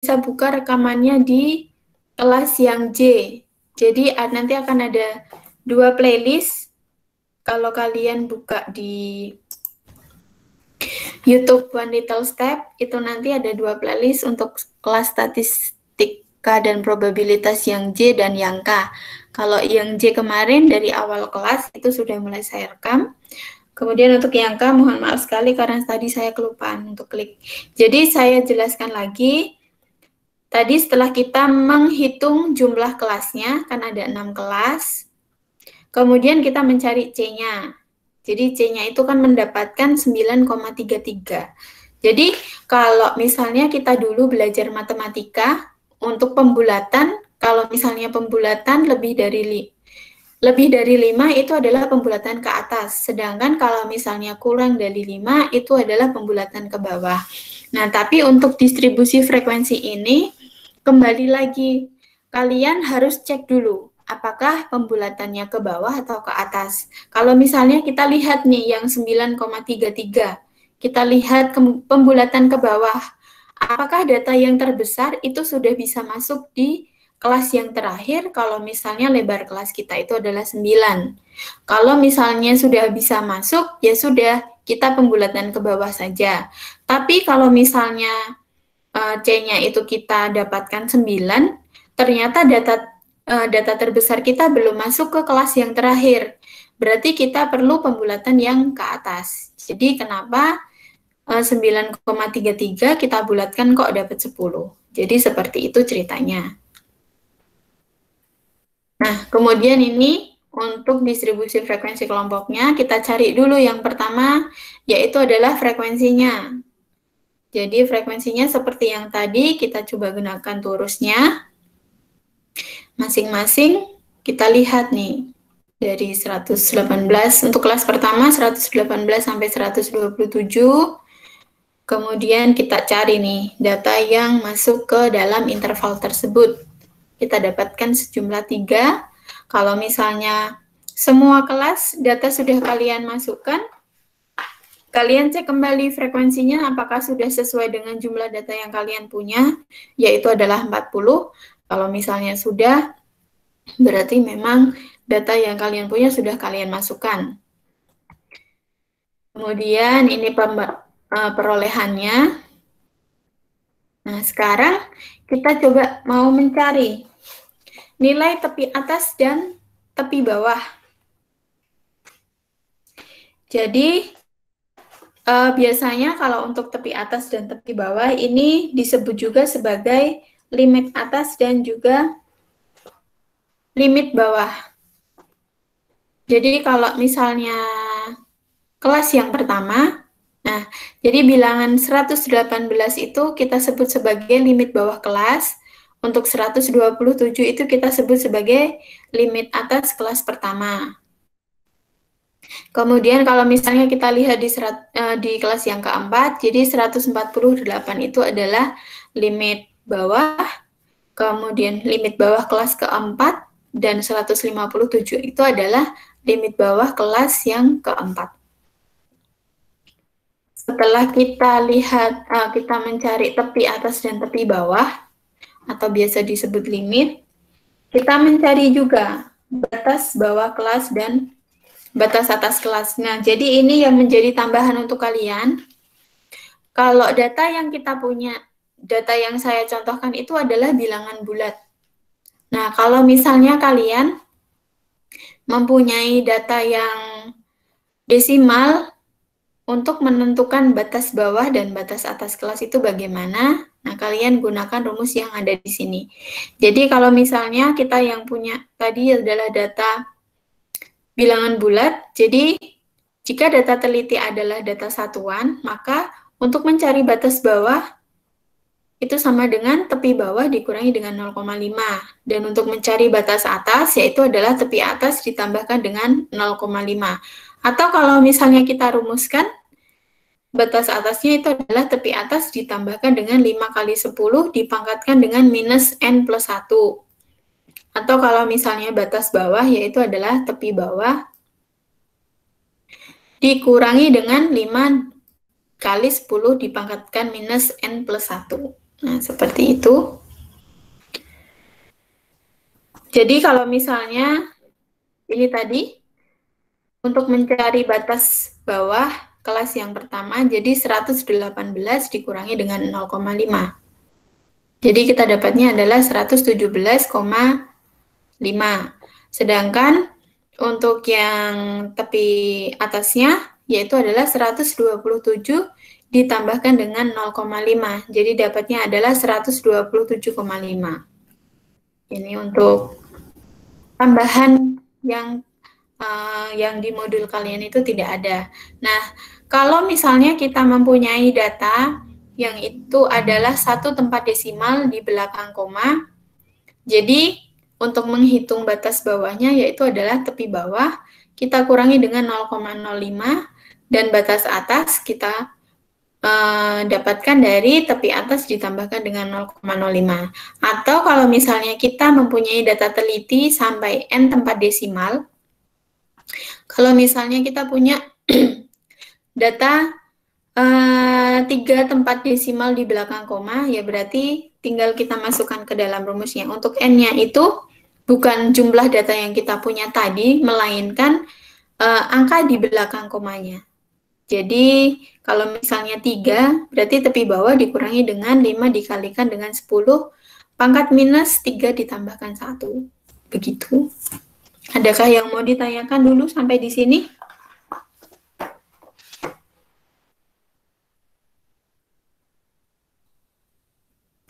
bisa buka rekamannya di kelas yang J. Jadi nanti akan ada 2 playlist. Kalau kalian buka di YouTube One Little Step, itu nanti ada 2 playlist untuk kelas statistika dan probabilitas yang J dan yang K. Kalau yang J kemarin dari awal kelas itu sudah mulai saya rekam. Kemudian untuk yang K, mohon maaf sekali karena tadi saya kelupaan untuk klik. Jadi saya jelaskan lagi. Tadi setelah kita menghitung jumlah kelasnya, kan ada 6 kelas. Kemudian kita mencari C-nya. Jadi C-nya itu kan mendapatkan 9,33. Jadi kalau misalnya kita dulu belajar matematika, untuk pembulatan, kalau misalnya pembulatan lebih dari 5 itu adalah pembulatan ke atas. Sedangkan kalau misalnya kurang dari 5 itu adalah pembulatan ke bawah. Nah, tapi untuk distribusi frekuensi ini, kembali lagi, kalian harus cek dulu apakah pembulatannya ke bawah atau ke atas. Kalau misalnya kita lihat nih yang 9,33, kita lihat pembulatan ke bawah. Apakah data yang terbesar itu sudah bisa masuk di kelas yang terakhir kalau misalnya lebar kelas kita itu adalah 9. Kalau misalnya sudah bisa masuk, ya sudah, kita pembulatan ke bawah saja. Tapi kalau misalnya C-nya itu kita dapatkan 9, ternyata data terbesar kita belum masuk ke kelas yang terakhir. Berarti kita perlu pembulatan yang ke atas. Jadi kenapa 9,33 kita bulatkan kok dapat 10. Jadi seperti itu ceritanya. Nah, kemudian ini untuk distribusi frekuensi kelompoknya, kita cari dulu yang pertama, yaitu adalah frekuensinya. Jadi frekuensinya seperti yang tadi, kita coba gunakan torusnya. Masing-masing kita lihat nih, dari 118, untuk kelas pertama 118 sampai 127, kemudian kita cari nih, data yang masuk ke dalam interval tersebut. Kita dapatkan sejumlah 3. Kalau misalnya semua kelas data sudah kalian masukkan, kalian cek kembali frekuensinya apakah sudah sesuai dengan jumlah data yang kalian punya, yaitu adalah 40. Kalau misalnya sudah, berarti memang data yang kalian punya sudah kalian masukkan. Kemudian ini perolehannya. Nah, sekarang kita coba mau mencari nilai tepi atas dan tepi bawah. Jadi, biasanya kalau untuk tepi atas dan tepi bawah ini disebut juga sebagai limit atas dan juga limit bawah. Jadi, kalau misalnya kelas yang pertama, nah, jadi bilangan 118 itu kita sebut sebagai limit bawah kelas. Untuk 127 itu kita sebut sebagai limit atas kelas pertama. Kemudian kalau misalnya kita lihat di kelas yang keempat, jadi 148 itu adalah limit bawah, kemudian limit bawah kelas keempat, dan 157 itu adalah limit bawah kelas yang keempat. Setelah kita lihat, kita mencari tepi atas dan tepi bawah, atau biasa disebut limit, kita mencari juga batas bawah kelas dan batas atas kelas. Nah, jadi ini yang menjadi tambahan untuk kalian. Kalau data yang kita punya, data yang saya contohkan itu adalah bilangan bulat. Nah, kalau misalnya kalian mempunyai data yang desimal, untuk menentukan batas bawah dan batas atas kelas itu bagaimana? Nah, kalian gunakan rumus yang ada di sini. Jadi, kalau misalnya kita yang punya tadi adalah data bilangan bulat, jadi jika data teliti adalah data satuan, maka untuk mencari batas bawah, itu sama dengan tepi bawah dikurangi dengan 0,5. Dan untuk mencari batas atas, yaitu adalah tepi atas ditambahkan dengan 0,5. Atau kalau misalnya kita rumuskan, batas atasnya itu adalah tepi atas ditambahkan dengan 5 kali 10 dipangkatkan dengan minus N plus 1. Atau kalau misalnya batas bawah, yaitu adalah tepi bawah dikurangi dengan 5 kali 10 dipangkatkan minus N plus 1. Nah, seperti itu. Jadi kalau misalnya ini tadi, untuk mencari batas bawah kelas yang pertama, jadi 118 dikurangi dengan 0,5. Jadi kita dapatnya adalah 117,5. Sedangkan untuk yang tepi atasnya, yaitu adalah 127 ditambahkan dengan 0,5. Jadi dapatnya adalah 127,5. Ini untuk tambahan yang di modul kalian itu tidak ada. Nah, kalau misalnya kita mempunyai data yang itu adalah satu tempat desimal di belakang koma, jadi untuk menghitung batas bawahnya yaitu adalah tepi bawah, kita kurangi dengan 0,05 dan batas atas kita dapatkan dari tepi atas ditambahkan dengan 0,05. Atau kalau misalnya kita mempunyai data teliti sampai n tempat desimal, kalau misalnya kita punya data 3 tempat desimal di belakang koma, ya berarti tinggal kita masukkan ke dalam rumusnya. Untuk n-nya itu bukan jumlah data yang kita punya tadi, melainkan angka di belakang komanya. Jadi kalau misalnya 3, berarti tepi bawah dikurangi dengan 5 dikalikan dengan 10, pangkat minus 3 ditambahkan 1. Begitu. Adakah yang mau ditanyakan dulu sampai di sini?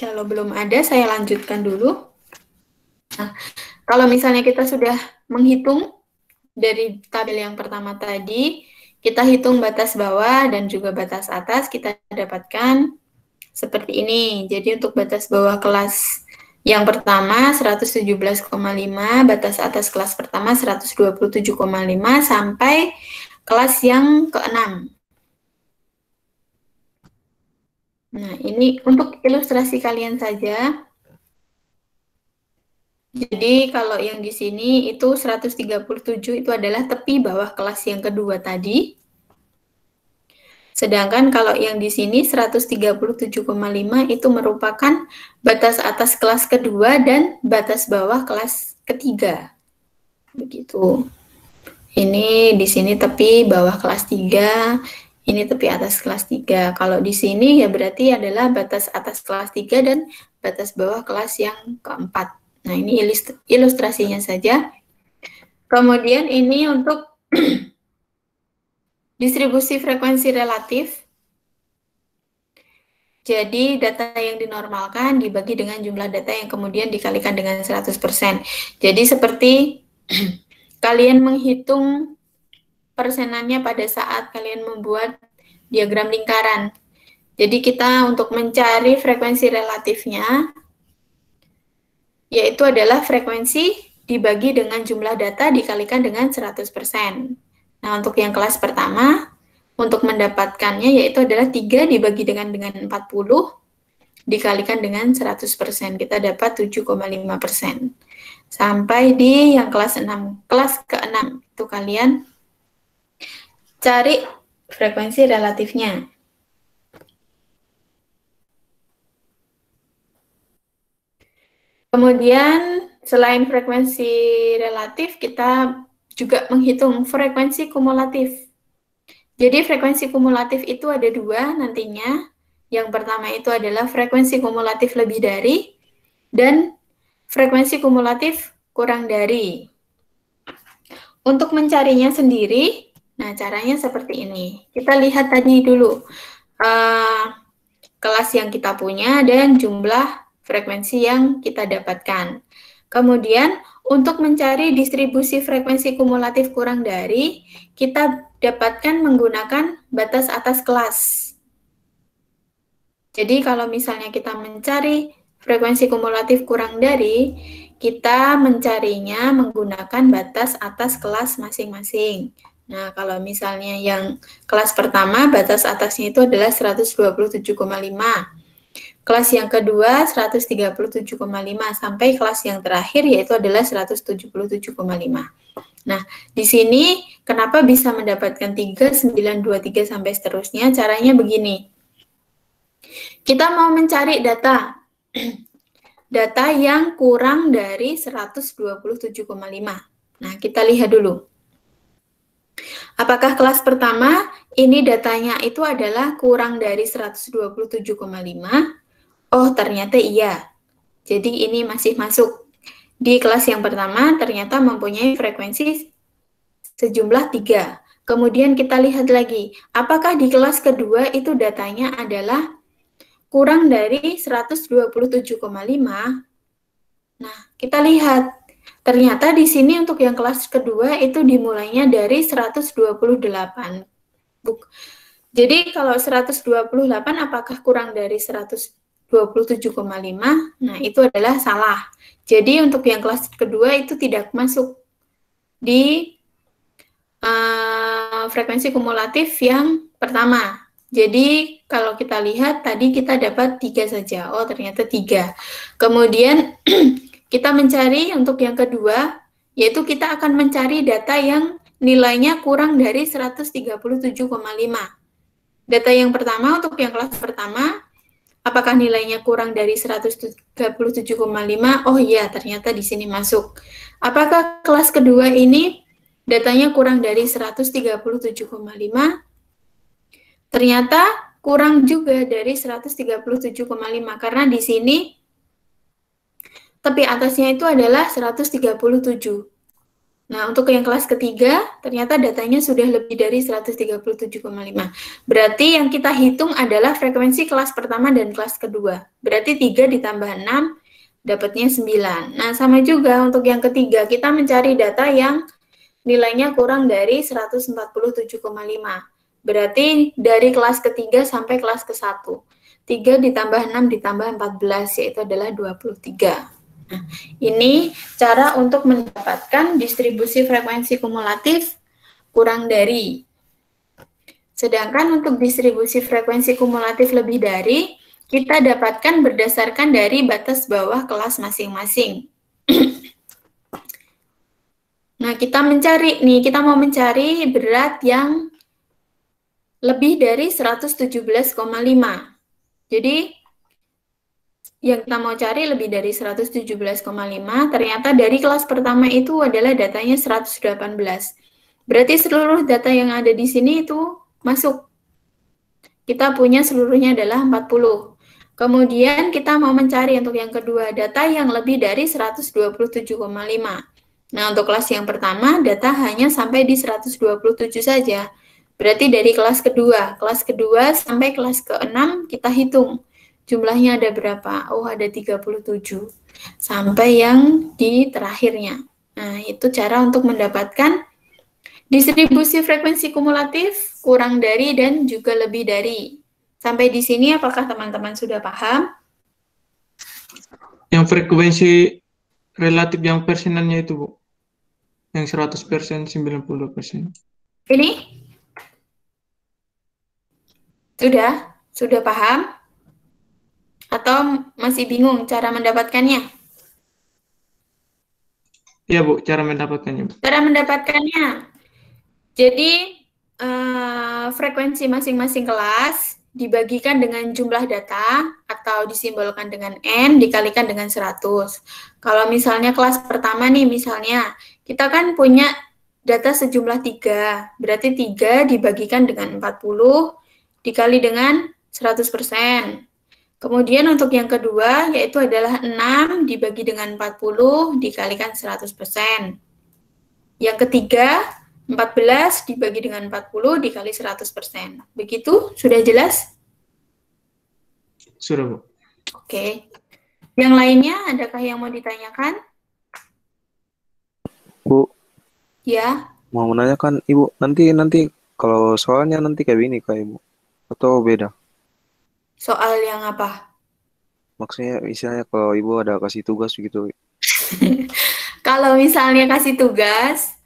Kalau belum ada, saya lanjutkan dulu. Nah, kalau misalnya kita sudah menghitung dari tabel yang pertama tadi, kita hitung batas bawah dan juga batas atas, kita dapatkan seperti ini. Jadi untuk batas bawah kelas yang pertama 117,5, batas atas kelas pertama 127,5 sampai kelas yang ke-6. Nah, ini untuk ilustrasi kalian saja. Jadi kalau yang di sini itu 137 itu adalah tepi bawah kelas yang kedua tadi. Sedangkan kalau yang di sini 137,5 itu merupakan batas atas kelas kedua dan batas bawah kelas ketiga. Begitu. Ini di sini tepi bawah kelas 3, ini tepi atas kelas 3. Kalau di sini ya berarti adalah batas atas kelas 3 dan batas bawah kelas yang keempat. Nah, ini ilustrasinya saja. Kemudian ini untuk distribusi frekuensi relatif. Jadi data yang dinormalkan dibagi dengan jumlah data yang kemudian dikalikan dengan 100%. Jadi seperti kalian menghitung persenannya pada saat kalian membuat diagram lingkaran. Jadi kita untuk mencari frekuensi relatifnya, yaitu adalah frekuensi dibagi dengan jumlah data dikalikan dengan 100%. Nah, untuk yang kelas pertama, untuk mendapatkannya yaitu adalah 3 dibagi dengan 40 dikalikan dengan 100%. Kita dapat 7,5%. Sampai di yang kelas 6. Kelas ke-6 itu kalian cari frekuensi relatifnya. Kemudian selain frekuensi relatif, kita juga menghitung frekuensi kumulatif. Jadi frekuensi kumulatif itu ada 2 nantinya. Yang pertama itu adalah frekuensi kumulatif lebih dari dan frekuensi kumulatif kurang dari. Untuk mencarinya sendiri, nah caranya seperti ini. Kita lihat tadi dulu kelas yang kita punya dan jumlah frekuensi yang kita dapatkan. Kemudian untuk mencari distribusi frekuensi kumulatif kurang dari, kita dapatkan menggunakan batas atas kelas. Jadi kalau misalnya kita mencari frekuensi kumulatif kurang dari, kita mencarinya menggunakan batas atas kelas masing-masing. Nah, kalau misalnya yang kelas pertama, batas atasnya itu adalah 127,5. Kelas yang kedua 137,5 sampai kelas yang terakhir yaitu adalah 177,5. Nah, di sini kenapa bisa mendapatkan 3, 9, 2, 3 sampai seterusnya? Caranya begini. Kita mau mencari data. Data yang kurang dari 127,5. Nah, kita lihat dulu. Apakah kelas pertama ini datanya itu adalah kurang dari 127,5? Oh, ternyata iya. Jadi ini masih masuk. Di kelas yang pertama ternyata mempunyai frekuensi sejumlah 3. Kemudian kita lihat lagi, apakah di kelas kedua itu datanya adalah kurang dari 127,5? Nah, kita lihat. Ternyata di sini untuk yang kelas kedua itu dimulainya dari 128. Jadi kalau 128 apakah kurang dari 127,5? Nah, itu adalah salah. Jadi untuk yang kelas kedua itu tidak masuk di frekuensi kumulatif yang pertama. Jadi kalau kita lihat tadi kita dapat 3 saja. Oh, ternyata 3. Kemudian kita mencari untuk yang kedua, yaitu kita akan mencari data yang nilainya kurang dari 137,5. Data yang pertama untuk yang kelas pertama, apakah nilainya kurang dari 137,5? Oh iya, ternyata di sini masuk. Apakah kelas kedua ini datanya kurang dari 137,5? Ternyata kurang juga dari 137,5 karena di sini tepi atasnya itu adalah 137. Nah, untuk yang kelas ketiga, ternyata datanya sudah lebih dari 137,5. Berarti yang kita hitung adalah frekuensi kelas pertama dan kelas kedua. Berarti 3 ditambah 6, dapatnya 9. Nah, sama juga untuk yang ketiga, kita mencari data yang nilainya kurang dari 147,5. Berarti dari kelas ketiga sampai kelas ke-1. 3 ditambah 6 ditambah 14, yaitu adalah 23. Nah, ini cara untuk mendapatkan distribusi frekuensi kumulatif kurang dari. Sedangkan untuk distribusi frekuensi kumulatif lebih dari, kita dapatkan berdasarkan dari batas bawah kelas masing-masing. Nah, kita mau mencari berat yang lebih dari 117,5. Jadi, yang kita mau cari lebih dari 117,5, ternyata dari kelas pertama itu adalah datanya 118. Berarti seluruh data yang ada di sini itu masuk. Kita punya seluruhnya adalah 40. Kemudian kita mau mencari untuk yang kedua, data yang lebih dari 127,5. Nah, untuk kelas yang pertama, data hanya sampai di 127 saja. Berarti dari kelas kedua sampai kelas ke-6 kita hitung. Jumlahnya ada berapa? Oh, ada 37. Sampai yang di terakhirnya. Nah, itu cara untuk mendapatkan distribusi frekuensi kumulatif kurang dari dan juga lebih dari. Sampai di sini apakah teman-teman sudah paham? Yang frekuensi relatif yang persenannya itu, Bu. Yang 100%, 90%. Ini? Sudah paham? Atau masih bingung cara mendapatkannya? Iya, Bu, cara mendapatkannya, Bu. Cara mendapatkannya. Jadi, frekuensi masing-masing kelas dibagikan dengan jumlah data atau disimbolkan dengan N dikalikan dengan 100. Kalau misalnya kelas pertama nih, misalnya kita kan punya data sejumlah 3. Berarti 3 dibagikan dengan 40 dikali dengan 100%. Kemudian untuk yang kedua, yaitu adalah 6 dibagi dengan 40 dikalikan 100%. Yang ketiga, 14 dibagi dengan 40 dikali 100%. Begitu? Sudah jelas? Sudah, Bu. Oke. Yang lainnya, adakah yang mau ditanyakan? Bu. Ya. Mau menanyakan, Ibu, nanti kalau soalnya nanti kayak gini, Kak, Ibu. Atau beda? Soal yang apa? Maksudnya misalnya kalau Ibu ada kasih tugas gitu. Kalau misalnya kasih tugas,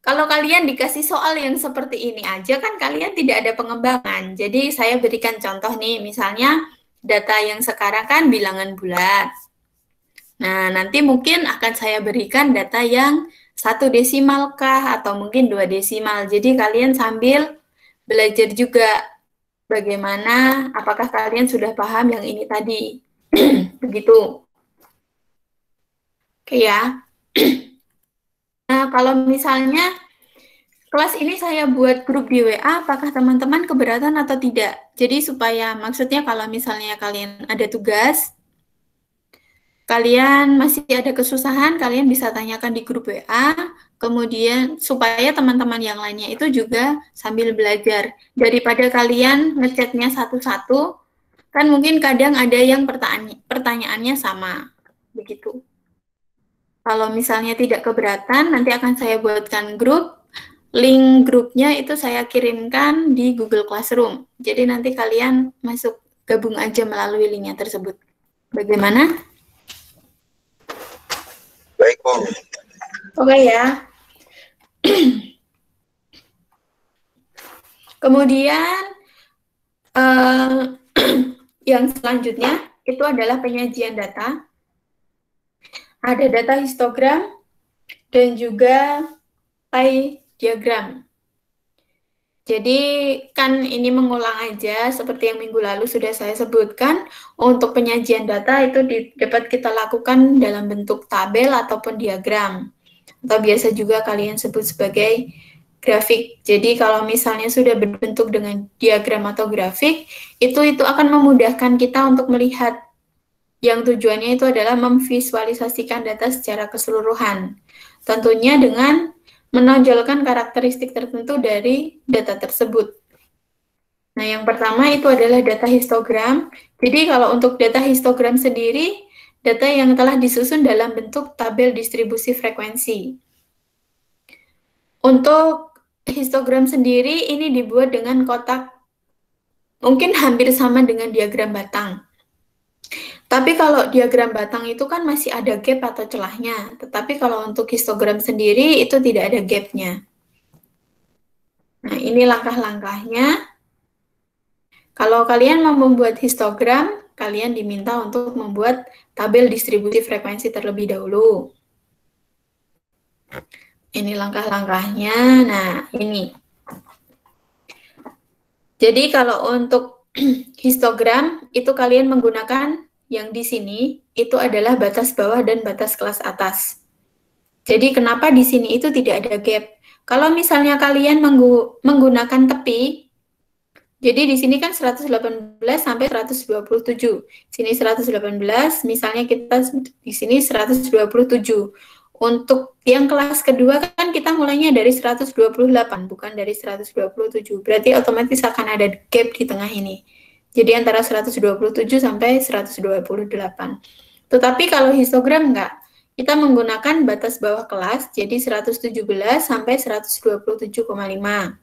kalau kalian dikasih soal yang seperti ini aja kan kalian tidak ada pengembangan. Jadi saya berikan contoh nih, misalnya data yang sekarang kan bilangan bulat. Nah, nanti mungkin akan saya berikan data yang 1 desimal kah atau mungkin 2 desimal. Jadi kalian sambil belajar juga. bagaimana, apakah kalian sudah paham yang ini tadi? Begitu. Oke ya. Nah, kalau misalnya kelas ini saya buat grup di WA, apakah teman-teman keberatan atau tidak? Jadi supaya maksudnya kalau misalnya kalian ada tugas, kalian masih ada kesusahan, kalian bisa tanyakan di grup WA, kemudian supaya teman-teman yang lainnya itu juga sambil belajar. Daripada kalian ngechatnya satu-satu, kan mungkin kadang ada yang pertanyaannya sama. Begitu. Kalau misalnya tidak keberatan, nanti akan saya buatkan grup. Link grupnya itu saya kirimkan di Google Classroom. Jadi nanti kalian masuk gabung aja melalui linknya tersebut. Bagaimana? Baik, Bu. Oke ya. Kemudian yang selanjutnya itu adalah penyajian data. Ada data histogram dan juga pie diagram. Jadi kan ini mengulang aja seperti yang minggu lalu sudah saya sebutkan. Untuk penyajian data itu dapat kita lakukan dalam bentuk tabel ataupun diagram. Atau biasa juga kalian sebut sebagai grafik. Jadi kalau misalnya sudah berbentuk dengan diagram atau grafik, itu akan memudahkan kita untuk melihat. Yang tujuannya itu adalah memvisualisasikan data secara keseluruhan. Tentunya dengan menonjolkan karakteristik tertentu dari data tersebut. Nah, yang pertama itu adalah data histogram. Jadi kalau untuk data histogram sendiri, data yang telah disusun dalam bentuk tabel distribusi frekuensi. Untuk histogram sendiri ini dibuat dengan kotak mungkin hampir sama dengan diagram batang. Tapi kalau diagram batang itu kan masih ada gap atau celahnya. Tetapi kalau untuk histogram sendiri itu tidak ada gapnya. Nah, ini langkah-langkahnya. Kalau kalian mau membuat histogram, kalian diminta untuk membuat tabel distribusi frekuensi terlebih dahulu. Ini langkah-langkahnya. Nah, ini. Jadi kalau untuk histogram, itu kalian menggunakan yang di sini itu adalah batas bawah dan batas kelas atas. Jadi kenapa di sini itu tidak ada gap? Kalau misalnya kalian menggunakan tepi, jadi di sini kan 118 sampai 127. Sini 118, misalnya kita di sini 127. Untuk yang kelas kedua kan kita mulainya dari 128, bukan dari 127. Berarti otomatis akan ada gap di tengah ini. Jadi antara 127 sampai 128. Tetapi kalau histogram enggak, kita menggunakan batas bawah kelas, jadi 117 sampai 127,5.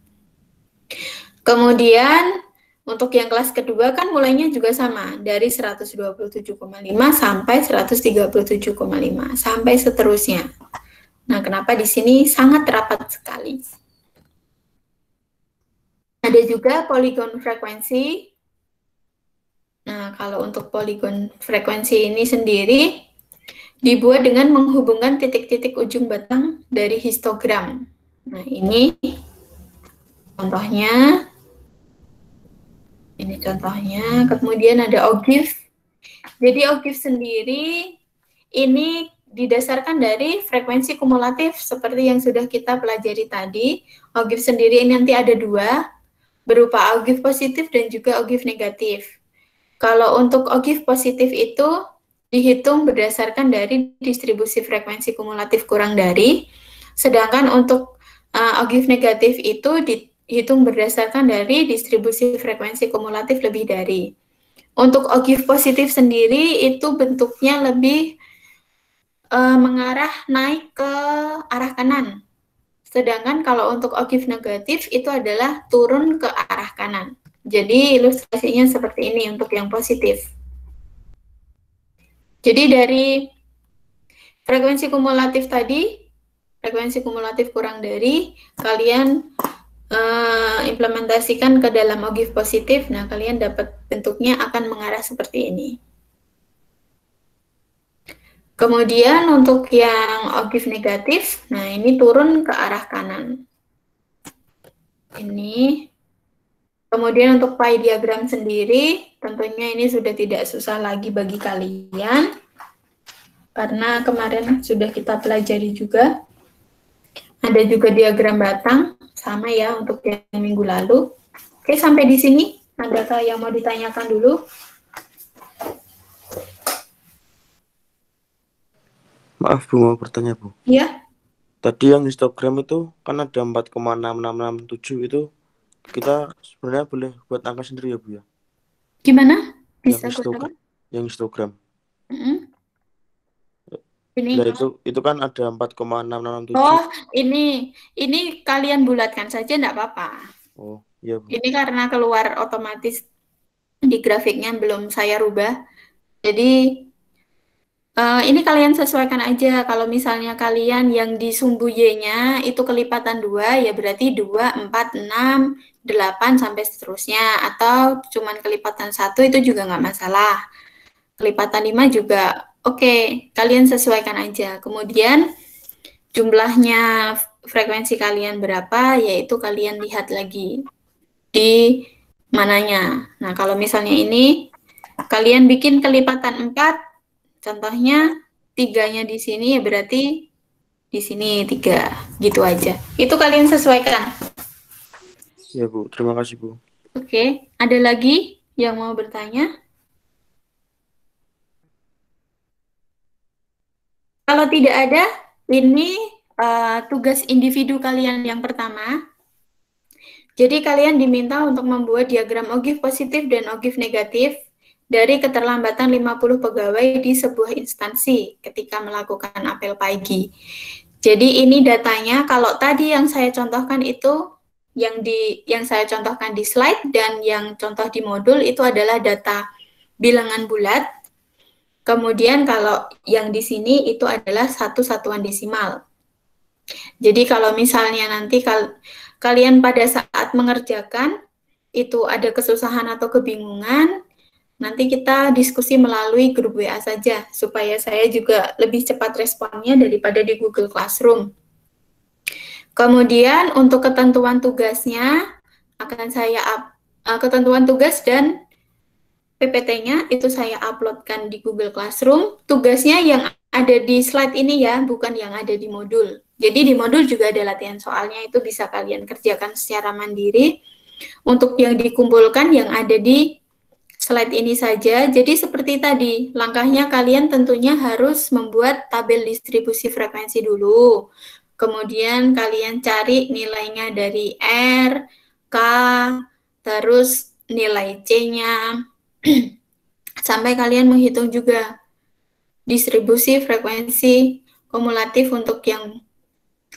Kemudian untuk yang kelas kedua kan mulainya juga sama, dari 127,5 sampai 137,5, sampai seterusnya. Nah, kenapa di sini sangat rapat sekali. Ada juga poligon frekuensi. Nah, kalau untuk poligon frekuensi ini sendiri dibuat dengan menghubungkan titik-titik ujung batang dari histogram. Nah, ini contohnya. Ini contohnya. Kemudian ada ogive. Jadi ogive sendiri ini didasarkan dari frekuensi kumulatif seperti yang sudah kita pelajari tadi. Ogive sendiri ini nanti ada dua, berupa ogive positif dan juga ogive negatif. Kalau untuk ogive positif itu dihitung berdasarkan dari distribusi frekuensi kumulatif kurang dari, sedangkan untuk ogive negatif itu dihitung berdasarkan dari distribusi frekuensi kumulatif lebih dari. Untuk ogive positif sendiri itu bentuknya lebih mengarah naik ke arah kanan. Sedangkan kalau untuk ogive negatif itu adalah turun ke arah kanan. Jadi ilustrasinya seperti ini untuk yang positif. Jadi dari frekuensi kumulatif tadi, frekuensi kumulatif kurang dari, kalian implementasikan ke dalam ogive positif, nah kalian dapat bentuknya akan mengarah seperti ini. Kemudian untuk yang ogive negatif, nah ini turun ke arah kanan. Ini Kemudian untuk pie diagram sendiri, tentunya ini sudah tidak susah lagi bagi kalian, karena kemarin sudah kita pelajari juga. Ada juga diagram batang, sama ya untuk yang minggu lalu. Oke, sampai di sini. Adakah yang mau ditanyakan dulu? Maaf Bu, mau bertanya Bu. Ya. Tadi yang histogram itu kan ada 4,6667 itu kita sebenarnya boleh buat angka sendiri ya Bu ya? Gimana? Bisa Yang histogram. Yang histogram. Ini. Nah, itu kan ada 4,667. Oh, ini kalian bulatkan saja enggak apa-apa. Oh, iya Bu. Ini karena keluar otomatis di grafiknya belum saya rubah. Jadi ini kalian sesuaikan aja. Kalau misalnya kalian yang di sumbu Y-nya itu kelipatan 2, ya berarti 2, 4, 6, 8 sampai seterusnya. Atau cuman kelipatan 1 itu juga nggak masalah. Kelipatan 5 juga oke. Kalian sesuaikan aja. Kemudian jumlahnya frekuensi kalian berapa, yaitu kalian lihat lagi di mananya. Nah, kalau misalnya ini kalian bikin kelipatan 4, contohnya 3-nya di sini, ya berarti di sini 3, gitu aja. Itu kalian sesuaikan. Ya Bu, terima kasih Bu. Oke, ada lagi yang mau bertanya? Kalau tidak ada, ini tugas individu kalian yang pertama. Jadi kalian diminta untuk membuat diagram OGIF positif dan OGIF negatif dari keterlambatan 50 pegawai di sebuah instansi ketika melakukan apel pagi. Jadi ini datanya, kalau tadi yang saya contohkan itu, yang saya contohkan di slide dan yang contoh di modul itu adalah data bilangan bulat. Kemudian kalau yang di sini itu adalah 1 satuan desimal. Jadi kalau misalnya nanti kalian pada saat mengerjakan itu ada kesusahan atau kebingungan, nanti kita diskusi melalui grup WA saja, supaya saya juga lebih cepat responnya daripada di Google Classroom. Kemudian untuk ketentuan tugasnya, akan saya ketentuan tugas dan PPT-nya itu saya uploadkan di Google Classroom. Tugasnya yang ada di slide ini ya, bukan yang ada di modul. Jadi di modul juga ada latihan soalnya, itu bisa kalian kerjakan secara mandiri. Untuk yang dikumpulkan yang ada di slide ini saja. Jadi seperti tadi, langkahnya kalian tentunya harus membuat tabel distribusi frekuensi dulu. Kemudian kalian cari nilainya dari R, K, terus nilai C-nya, sampai kalian menghitung juga distribusi frekuensi kumulatif untuk yang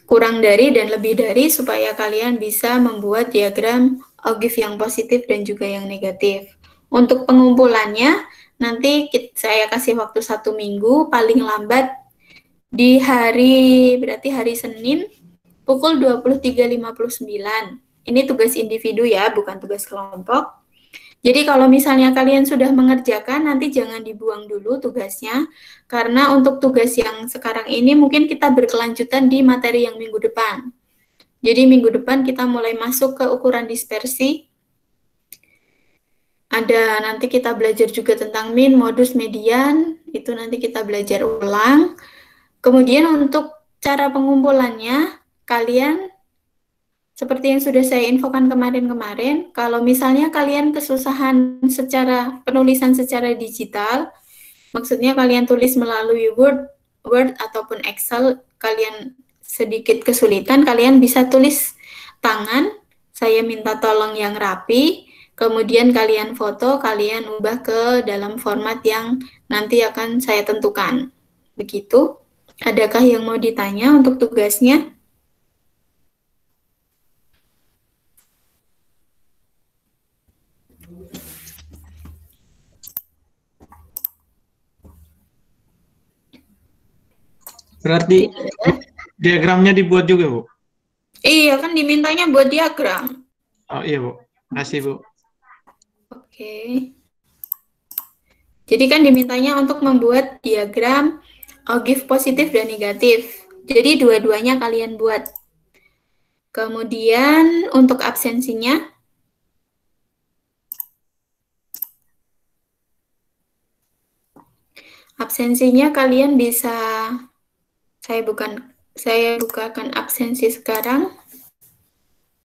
kurang dari dan lebih dari, supaya kalian bisa membuat diagram OGIF yang positif dan juga yang negatif. Untuk pengumpulannya, nanti saya kasih waktu 1 minggu, paling lambat di berarti hari Senin, pukul 23.59. Ini tugas individu ya, bukan tugas kelompok. Jadi kalau misalnya kalian sudah mengerjakan, nanti jangan dibuang dulu tugasnya, karena untuk tugas yang sekarang ini mungkin kita berkelanjutan di materi yang minggu depan. Jadi minggu depan kita mulai masuk ke ukuran dispersi. Ada nanti kita belajar juga tentang min, modus, median, itu nanti kita belajar ulang. Kemudian untuk cara pengumpulannya, kalian seperti yang sudah saya infokan kemarin-kemarin, kalau misalnya kalian kesusahan penulisan secara digital, maksudnya kalian tulis melalui Word ataupun Excel, kalian sedikit kesulitan, kalian bisa tulis tangan, saya minta tolong yang rapi, kemudian kalian foto, kalian ubah ke dalam format yang nanti akan saya tentukan. Begitu. Adakah yang mau ditanya untuk tugasnya? Berarti diagramnya dibuat juga, Bu? Iya, kan dimintanya buat diagram. Oh iya, Bu. Makasih, Bu. Oke. Jadi kan dimintanya untuk membuat diagram OGIF positif dan negatif. Jadi dua-duanya kalian buat. Kemudian untuk absensinya, Absensinya kalian bisa, saya bukakan absensi sekarang.